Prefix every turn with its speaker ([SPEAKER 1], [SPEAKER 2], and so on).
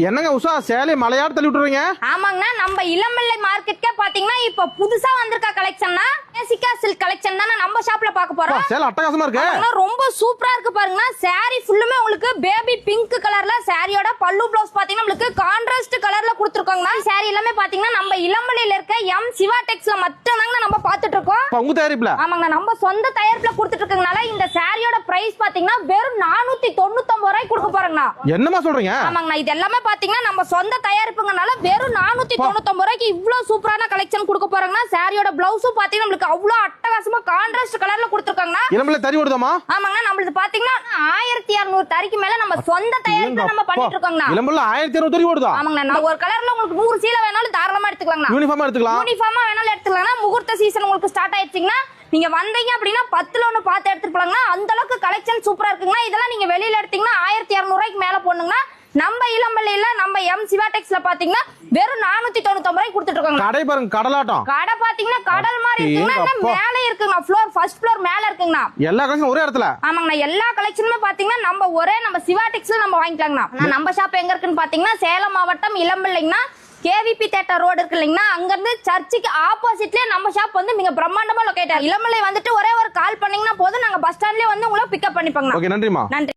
[SPEAKER 1] என்னங்க உஷா சேலை மலையாடு தள்ளி விட்டுறீங்க?
[SPEAKER 2] ஆமாங்கண்ணா, நம்ம இளம்பிள்ளை மார்க்கெட்கே பாத்தீங்கன்னா இப்ப புதுசா வந்திருக்க கலெக்ஷன்னா நேசிகா சில்க் கலெக்ஷன் தானே நம்ம ஷாப்ல பார்க்க போறோம்.
[SPEAKER 1] சேலை அட்டகாசமா இருக்கு,
[SPEAKER 2] ரொம்ப சூப்பரா இருக்கு பாருங்க. saree ஃபுல்லுமே உங்களுக்கு பேபி பிங்க் கலர்ல, சாரியோட பல்லு ப்ளவுஸ் பாத்தீங்கன்னா உங்களுக்கு கான்ட்ராஸ்ட் கலர்ல கொடுத்துருக்காங்க. saree எல்லாமே பாத்தீங்கன்னா நம்ம இளம்பிள்ளையில இருக்க எம் சிவா டெக்ஸ்ல மட்டும் தாங்க நம்ம பாத்துட்டு இருக்கோம்.
[SPEAKER 1] உங்க தயாரிப்புல?
[SPEAKER 2] ஆமாங்க, நம்ம சொந்த தயாரிப்புல கொடுத்துட்டு இருக்கறனால இந்த சாரியோட பிரைஸ் பாத்தீங்கன்னா வெறும் 499 ரூபாய்க்கு கொடுக்க போறேங்கண்ணா.
[SPEAKER 1] என்னமா சொல்றீங்க?
[SPEAKER 2] ஆமாங்கண்ணா, இது எல்லாமே பாத்தீங்கன்னா நம்ம சொந்த தயாரிப்புங்கனால வெறும் 499 ரூபாய்க்கு இவ்வளவு சூப்பரான கலெக்ஷன் கொடுக்க போறாங்கன்னா. சாரியோட பிளவுஸும் பாத்தீங்கன்னா உங்களுக்கு அவ்வளவு அட்டகாசமா கான்ட்ராஸ்ட் கலர்ல கொடுத்துருக்காங்கண்ணா.
[SPEAKER 1] இளம்பிள்ளை தறி ஓடுதாமா?
[SPEAKER 2] ஆமாங்கண்ணா, நம்மளுக்கு பாத்தீங்கன்னா 1200 தறிக்கு மேல நம்ம சொந்த தயாரிப்பு நம்ம பண்ணிட்டு இருக்கோங்கண்ணா.
[SPEAKER 1] இளம்பிள்ளை 1200 தறி ஓடுதா?
[SPEAKER 2] ஆமாங்கண்ணா, ஒரு கலர்ல உங்களுக்கு 100 சீலை வேணாலும் தாராளமா எடுத்துக்கலாங்கண்ணா.
[SPEAKER 1] யூனிஃபார்மா எடுத்துக்கலாம்,
[SPEAKER 2] யூனிஃபார்மா வேணாலும் எடுத்துக்கலாம்னா. முகூர்த்த சீசன் உங்களுக்கு ஸ்டார்ட் ஆயிடுச்சுங்கன்னா நீங்க வந்தீங்க அப்படின்னா 10ல 1 பார்த்து எடுத்துட்டு போலாங்கண்ணா. அந்த அளவுக்கு கலெக்ஷன் சூப்பரா இருக்குங்கண்ணா. இதெல்லாம் நீங்க வெளியில எடுத்தீங்கன்னா 1200 ரூபாய்க்கு மேல போடணுங்கண்ணா. நம்ம இளம்பிள்ளையில நம்ம எம் சிவா டெக்ஸ்ல பாத்தீங்கன்னா வெறும் 499 ரூபாய்க்கு கொடுத்துட்டு இருக்காங்க.
[SPEAKER 1] கடை பாருங்க, கடலாட்டம்
[SPEAKER 2] கடை பாத்தீங்கன்னா கடல் மாதிரி இருக்குங்கண்ணா. மேல இருக்குங்க, ஃப்ளோர் ஃபர்ஸ்ட் ஃப்ளோர் மேல இருக்குங்கண்ணா.
[SPEAKER 1] எல்லா கலெக்ஷன் ஒரே இடத்துல.
[SPEAKER 2] ஆமாங்கண்ணா, எல்லா கலெக்ஷனுமே பாத்தீங்கன்னா நம்ம சிவா டெக்ஸ்ல நம்ம வாங்கிக்கலாங்கண்ணா. நம்ம ஷாப் எங்க இருக்குன்னு பாத்தீங்கன்னா சேலம் மாவட்டம் இளம்பிள்ளைங்கண்ணா. கேவிபி தியேட்டர் ரோடு இருக்கு இல்லைங்களா, அங்க இருந்து சர்ச்சுக்கு ஆப்போசிட்லயே நம்ம ஷாப் வந்து மிக பிரம்மாண்டமா லொகேட். இளம்பிள்ளை வந்துட்டு ஒரே ஒரு கால் பண்ணீங்கன்னா போதும், நாங்க பஸ் ஸ்டாண்ட்லயே வந்து உங்களை பிக்கப் பண்ணிப்போங்க.
[SPEAKER 1] ஓகே, நன்றிமா.
[SPEAKER 2] நன்றி.